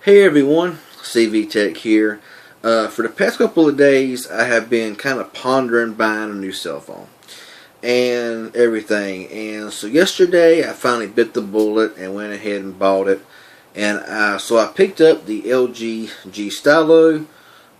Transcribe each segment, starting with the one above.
Hey everyone, CV Tech here. For the past couple of days, I have been kind of pondering buying a new cell phone and everything. And so yesterday, I finally bit the bullet and went ahead and bought it. And so I picked up the LG G Stylo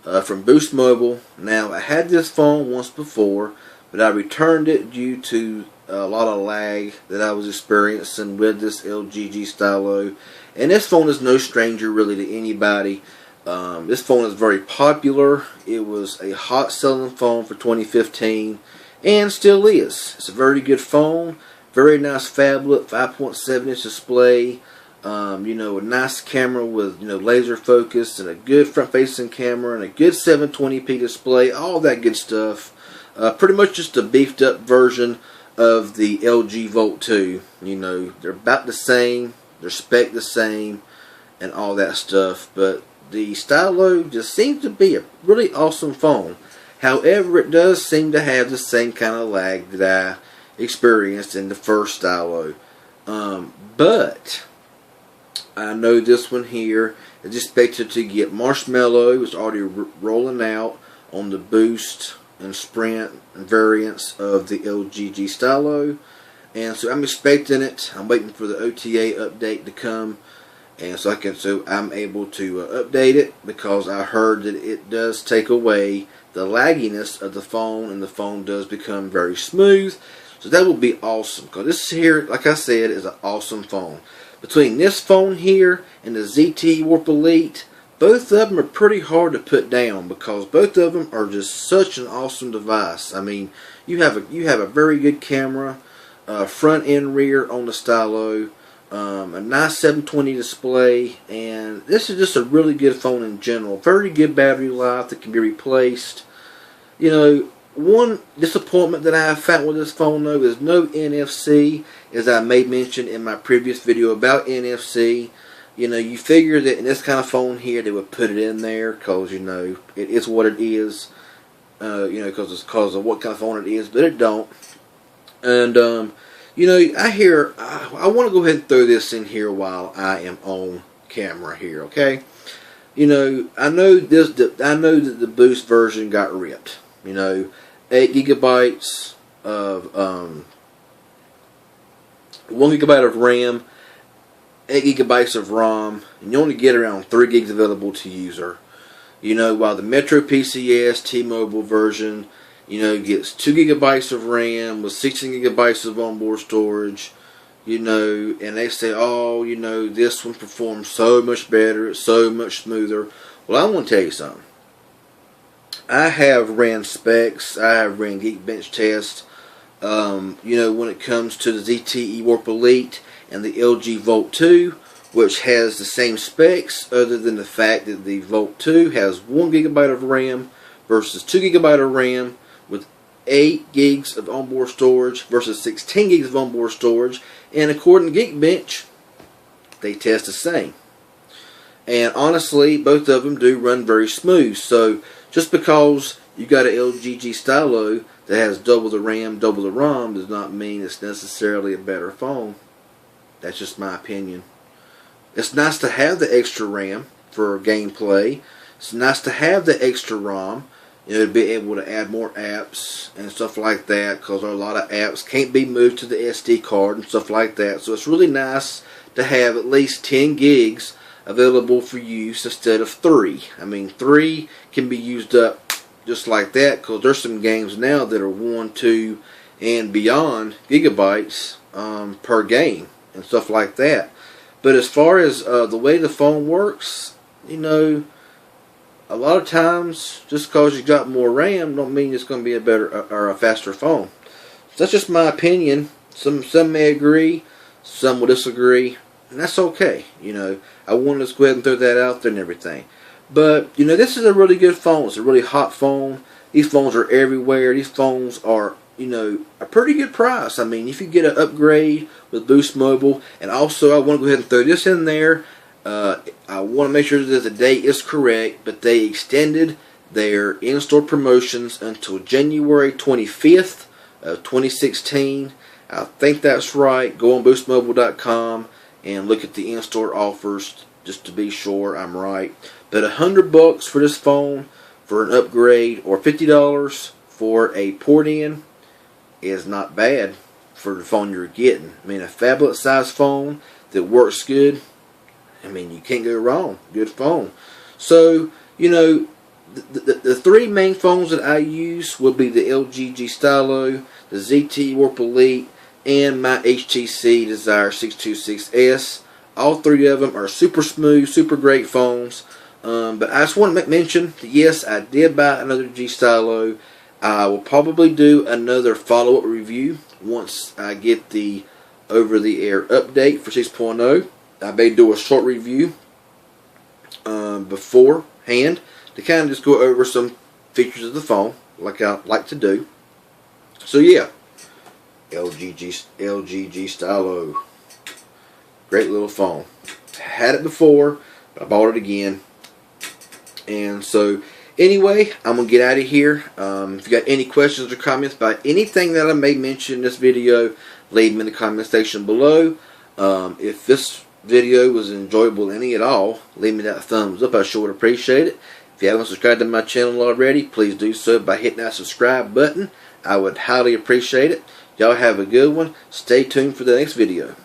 from Boost Mobile. Now, I had this phone once before, but I returned it due to a lot of lag that I was experiencing with this LG G Stylo. And this phone is no stranger really to anybody. This phone is very popular. It was a hot selling phone for 2015 and still is. It's a very good phone. Very nice phablet, 5.7 inch display. A nice camera with laser focus and a good front facing camera and a good 720p display. All that good stuff. Pretty much just a beefed up version of the LG Volt 2. They're about the same. They're spec the same and all that stuff, but the Stylo just seems to be a really awesome phone. However, it does seem to have the same kind of lag that I experienced in the first Stylo. But I know this one here is expected to get Marshmallow. It's already rolling out on the Boost and Sprint variants of the LG G Stylo. And so I'm expecting it. I'm waiting for the OTA update to come, and so I'm able to update it, because I heard that it does take away the lagginess of the phone, and the phone does become very smooth. So that will be awesome, because this here, like I said, is an awesome phone. Between this phone here and the ZTE Warp Elite, both of them are pretty hard to put down, because both of them are just such an awesome device. I mean, you have a very good camera. Front and rear on the Stylo, a nice 720 display, and this is just a really good phone in general. Very good battery life that can be replaced. One disappointment that I have found with this phone though is no NFC, as I may mention in my previous video about NFC. You figure that in this kind of phone here they would put it in there, because it is what it is. Because of what kind of phone it is, but it don't. And I want to go ahead and throw this in here while I am on camera here, okay? I know that the Boost version got ripped. 8 gigabytes of 1 gigabyte of RAM, 8 gigabytes of ROM, and you only get around 3 gigs available to user. While the Metro PCS T-Mobile version gets 2 gigabytes of RAM with 16 gigabytes of onboard storage, and they say, oh, this one performs so much better, it's so much smoother. Well, I want to tell you something. I have ran specs, I have ran Geekbench tests, when it comes to the ZTE Warp Elite and the LG Volt 2, which has the same specs, other than the fact that the Volt 2 has 1 gigabyte of RAM versus 2 gigabyte of RAM, with 8 gigs of onboard storage versus 16 gigs of onboard storage, and according to Geekbench, they test the same. And honestly, both of them do run very smooth. So just because you got an LG G Stylo that has double the RAM, double the ROM, does not mean it's necessarily a better phone. That's just my opinion. It's nice to have the extra RAM for gameplay. It's nice to have the extra ROM, to be able to add more apps and stuff like that, because a lot of apps can't be moved to the SD card and stuff like that. So it's really nice to have at least 10 gigs available for use instead of 3. I mean, 3 can be used up just like that, because there's some games now that are 1, 2, and beyond gigabytes per game and stuff like that. But as far as the way the phone works, a lot of times, just because you got more RAM, don't mean it's going to be a better or a faster phone. So that's just my opinion. Some may agree, some will disagree, and that's okay. I wanted to go ahead and throw that out there and everything. But this is a really good phone. It's a really hot phone. These phones are everywhere. These phones are a pretty good price. I mean, if you get an upgrade with Boost Mobile, and also I want to go ahead and throw this in there. I want to make sure that the date is correct, but they extended their in-store promotions until January 25th of 2016. I think that's right. Go on boostmobile.com and look at the in-store offers just to be sure I'm right. But $100 for this phone for an upgrade, or $50 for a port-in, is not bad for the phone you're getting. I mean, a phablet size phone that works good, I mean, you can't go wrong. Good phone. So, you know, the three main phones that I use will be the LG G Stylo, the ZT Warp Elite, and my HTC Desire 626S. All three of them are super smooth, super great phones. But I just want to mention that yes, I did buy another G Stylo. I will probably do another follow-up review once I get the over-the-air update for 6.0. I may do a short review beforehand to kind of just go over some features of the phone, like I like to do. So yeah, LG G Stylo, great little phone. Had it before, but I bought it again. And so anyway, I'm going to get out of here. If you got any questions or comments about anything that I may mention in this video, leave them in the comment section below. If this video was enjoyable any at all, leave me that thumbs up. I sure would appreciate it. If you haven't subscribed to my channel already, please do so by hitting that subscribe button. I would highly appreciate it. Y'all have a good one. Stay tuned for the next video.